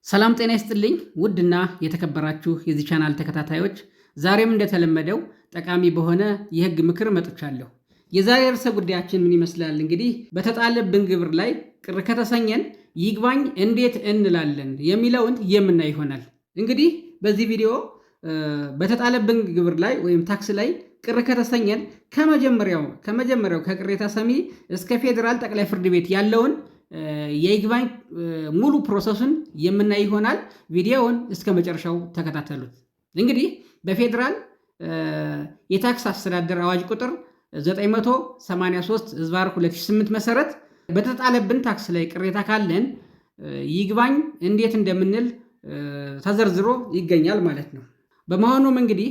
ሰላም ጤና ይስጥልኝ ውድና የተከበራችሁ የዚህ ቻናል ተከታታዮች፣ ዛሬም እንደተለመደው ጠቃሚ በሆነ የህግ ምክር መጥቻለሁ። የዛሬ ርዕሰ ጉዳያችን ምን ይመስላል? እንግዲህ በተጣለብን ግብር ላይ ቅር ከተሰኘን ይግባኝ እንዴት እንላለን የሚለውን የምናይ ይሆናል። እንግዲህ በዚህ ቪዲዮ በተጣለብን ግብር ላይ ወይም ታክስ ላይ ቅር ከተሰኘን ከመጀመሪያው ከቅሬታ ሰሚ እስከ ፌዴራል ጠቅላይ ፍርድ ቤት ያለውን የይግባኝ ሙሉ ፕሮሰሱን የምናይ ይሆናል። ቪዲዮውን እስከ መጨረሻው ተከታተሉት። እንግዲህ በፌዴራል የታክስ አስተዳደር አዋጅ ቁጥር 983/2008 መሰረት በተጣለብን ታክስ ላይ ቅሬታ ካለን ይግባኝ እንዴት እንደምንል ተዘርዝሮ ይገኛል ማለት ነው። በመሆኑም እንግዲህ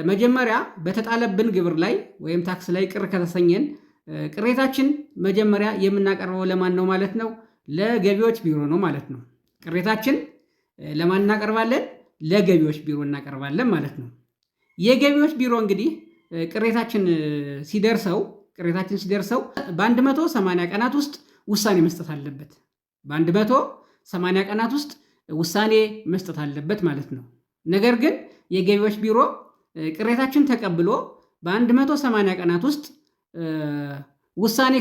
መጀመሪያ በተጣለብን ግብር ላይ ወይም ታክስ ላይ ቅር ከተሰኘን ቅሬታችን መጀመሪያ የምናቀርበው ለማን ነው ማለት ነው? ለገቢዎች ቢሮ ነው ማለት ነው። ቅሬታችን ለማን እናቀርባለን? ለገቢዎች ቢሮ እናቀርባለን ማለት ነው። የገቢዎች ቢሮ እንግዲህ ቅሬታችን ሲደርሰው በ180 ቀናት ውስጥ ውሳኔ መስጠት አለበት። በ180 ቀናት ውስጥ ውሳኔ መስጠት አለበት ማለት ነው። ነገር ግን የገቢዎች ቢሮ ቅሬታችን ተቀብሎ በ180 ቀናት ውስጥ ውሳኔ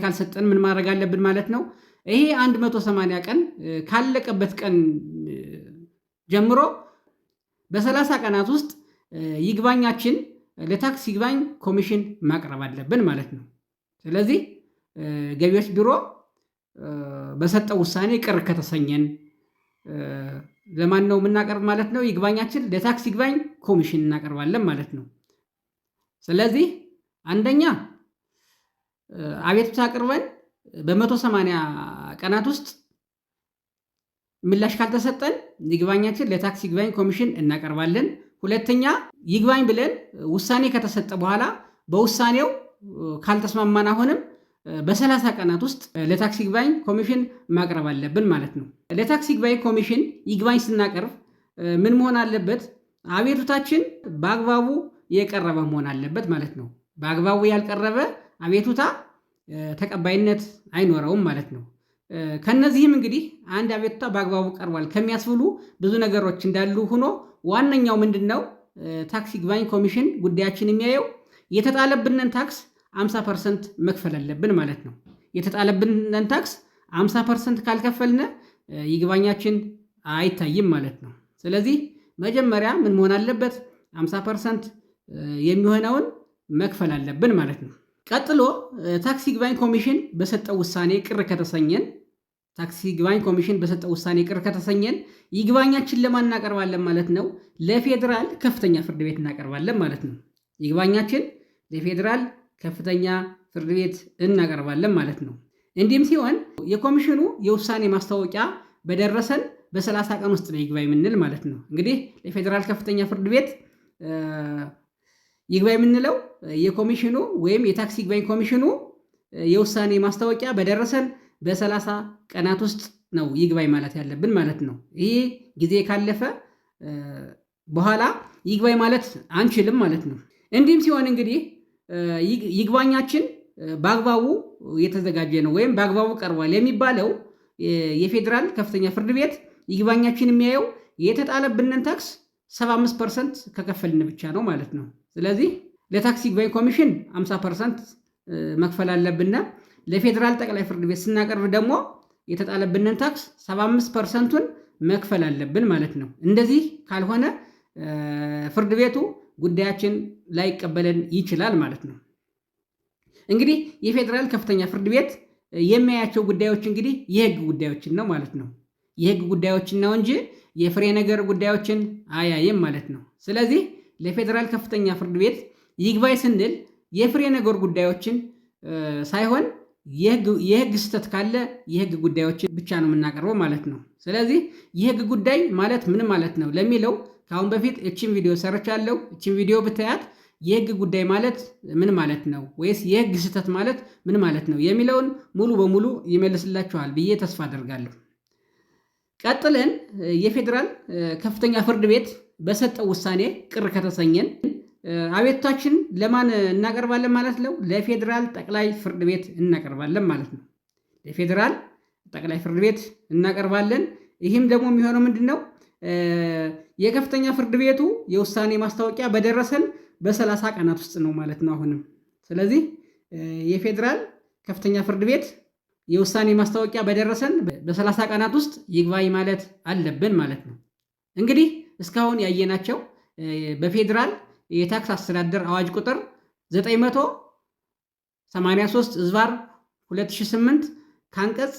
ካልሰጠን ምን ማድረግ አለብን ማለት ነው? ይሄ 180 ቀን ካለቀበት ቀን ጀምሮ በ30 ቀናት ውስጥ ይግባኛችን ለታክስ ይግባኝ ኮሚሽን ማቅረብ አለብን ማለት ነው። ስለዚህ ገቢዎች ቢሮ በሰጠው ውሳኔ ቅር ከተሰኘን ለማን ነው የምናቀርብ ማለት ነው? ይግባኛችን ለታክስ ይግባኝ ኮሚሽን እናቀርባለን ማለት ነው። ስለዚህ አንደኛ አቤቱታ አቅርበን በ180 ቀናት ውስጥ ምላሽ ካልተሰጠን ይግባኛችን ለታክስ ይግባኝ ኮሚሽን እናቀርባለን። ሁለተኛ ይግባኝ ብለን ውሳኔ ከተሰጠ በኋላ በውሳኔው ካልተስማማን አሁንም በ30 ቀናት ውስጥ ለታክስ ይግባኝ ኮሚሽን ማቅረብ አለብን ማለት ነው። ለታክስ ይግባኝ ኮሚሽን ይግባኝ ስናቀርብ ምን መሆን አለበት? አቤቱታችን በአግባቡ የቀረበ መሆን አለበት ማለት ነው። በአግባቡ ያልቀረበ አቤቱታ ተቀባይነት አይኖረውም ማለት ነው። ከነዚህም እንግዲህ አንድ አቤቱታ በአግባቡ ቀርቧል ከሚያስብሉ ብዙ ነገሮች እንዳሉ ሆኖ ዋነኛው ምንድን ነው? ታክስ ይግባኝ ኮሚሽን ጉዳያችን የሚያየው የተጣለብንን ታክስ 50% መክፈል አለብን ማለት ነው። የተጣለብንን ታክስ 50% ካልከፈልነ ይግባኛችን አይታይም ማለት ነው። ስለዚህ መጀመሪያ ምን መሆን አለበት? 50% የሚሆነውን መክፈል አለብን ማለት ነው። ቀጥሎ ታክስ ይግባኝ ኮሚሽን በሰጠው ውሳኔ ቅር ከተሰኘን ይግባኛችን ለማን እናቀርባለን ማለት ነው? ለፌዴራል ከፍተኛ ፍርድ ቤት እናቀርባለን ማለት ነው። ይግባኛችን ለፌዴራል ከፍተኛ ፍርድ ቤት እናቀርባለን ማለት ነው። እንዲህም ሲሆን የኮሚሽኑ የውሳኔ ማስታወቂያ በደረሰን በ30 ቀን ውስጥ ነው ይግባኝ የምንል ማለት ነው። እንግዲህ ለፌዴራል ከፍተኛ ፍርድ ቤት ይግባኝ የምንለው የኮሚሽኑ ወይም የታክስ ይግባኝ ኮሚሽኑ የውሳኔ ማስታወቂያ በደረሰን በ30 ቀናት ውስጥ ነው ይግባኝ ማለት ያለብን ማለት ነው። ይህ ጊዜ ካለፈ በኋላ ይግባኝ ማለት አንችልም ማለት ነው። እንዲህም ሲሆን እንግዲህ ይግባኛችን በአግባቡ የተዘጋጀ ነው ወይም በአግባቡ ቀርቧል የሚባለው የፌዴራል ከፍተኛ ፍርድ ቤት ይግባኛችን የሚያየው የተጣለብንን ታክስ 75% ከከፈልን ብቻ ነው ማለት ነው። ስለዚህ ለታክስ ይግባኝ ኮሚሽን 50% መክፈል አለብን። ለፌዴራል ጠቅላይ ፍርድ ቤት ስናቀርብ ደግሞ የተጣለብንን ታክስ 75%ን መክፈል አለብን ማለት ነው። እንደዚህ ካልሆነ ፍርድ ቤቱ ጉዳያችን ላይቀበለን ይችላል ማለት ነው። እንግዲህ የፌዴራል ከፍተኛ ፍርድ ቤት የሚያያቸው ጉዳዮች እንግዲህ የህግ ጉዳዮችን ነው ማለት ነው። የህግ ጉዳዮችን ነው እንጂ የፍሬ ነገር ጉዳዮችን አያይም ማለት ነው። ስለዚህ ለፌዴራል ከፍተኛ ፍርድ ቤት ይግባኝ ስንል የፍሬ ነገር ጉዳዮችን ሳይሆን የህግ ስህተት ካለ የህግ ጉዳዮችን ብቻ ነው የምናቀርበው ማለት ነው። ስለዚህ የህግ ጉዳይ ማለት ምን ማለት ነው ለሚለው ከአሁን በፊት እቺን ቪዲዮ ሰርቻለሁ። እቺን ቪዲዮ ብታያት የህግ ጉዳይ ማለት ምን ማለት ነው ወይስ የህግ ስህተት ማለት ምን ማለት ነው የሚለውን ሙሉ በሙሉ ይመልስላችኋል ብዬ ተስፋ አደርጋለሁ። ቀጥለን የፌዴራል ከፍተኛ ፍርድ ቤት በሰጠው ውሳኔ ቅር ከተሰኘን አቤቱታችን ለማን እናቀርባለን ማለት ነው? ለፌዴራል ጠቅላይ ፍርድ ቤት እናቀርባለን ማለት ነው። ለፌዴራል ጠቅላይ ፍርድ ቤት እናቀርባለን። ይህም ደግሞ የሚሆነው ምንድን ነው? የከፍተኛ ፍርድ ቤቱ የውሳኔ ማስታወቂያ በደረሰን በ30 ቀናት ውስጥ ነው ማለት ነው አሁንም። ስለዚህ የፌዴራል ከፍተኛ ፍርድ ቤት የውሳኔ ማስታወቂያ በደረሰን በ30 ቀናት ውስጥ ይግባኝ ማለት አለብን ማለት ነው። እንግዲህ እስካሁን ያየናቸው በፌዴራል የታክስ አስተዳደር አዋጅ ቁጥር 983 ዝባር 2008 ከአንቀጽ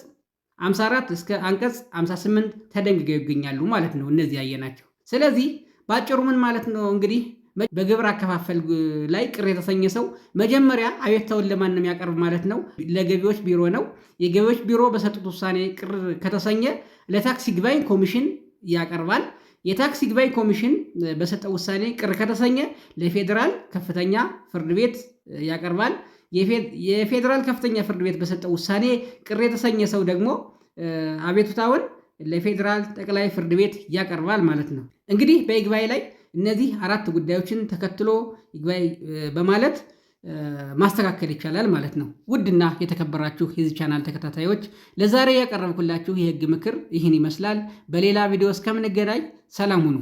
54 እስከ አንቀጽ 58 ተደንግገው ይገኛሉ ማለት ነው እነዚህ ያየናቸው። ስለዚህ ባጭሩ ምን ማለት ነው እንግዲህ በግብር አከፋፈል ላይ ቅር የተሰኘ ሰው መጀመሪያ አቤቱታውን ለማን ነው የሚያቀርብ ማለት ነው? ለገቢዎች ቢሮ ነው። የገቢዎች ቢሮ በሰጡት ውሳኔ ቅር ከተሰኘ ለታክስ ይግባኝ ኮሚሽን ያቀርባል። የታክስ ይግባኝ ኮሚሽን በሰጠው ውሳኔ ቅር ከተሰኘ ለፌዴራል ከፍተኛ ፍርድ ቤት ያቀርባል። የፌዴራል ከፍተኛ ፍርድ ቤት በሰጠው ውሳኔ ቅር የተሰኘ ሰው ደግሞ አቤቱታውን ለፌዴራል ጠቅላይ ፍርድ ቤት ያቀርባል ማለት ነው። እንግዲህ በይግባኝ ላይ እነዚህ 4 ጉዳዮችን ተከትሎ ይግባኝ በማለት ማስተካከል ይቻላል ማለት ነው። ውድና የተከበራችሁ የዚህ ቻናል ተከታታዮች ለዛሬ ያቀረብኩላችሁ የህግ ምክር ይህን ይመስላል። በሌላ ቪዲዮ እስከምንገናኝ ሰላም ሁኑ።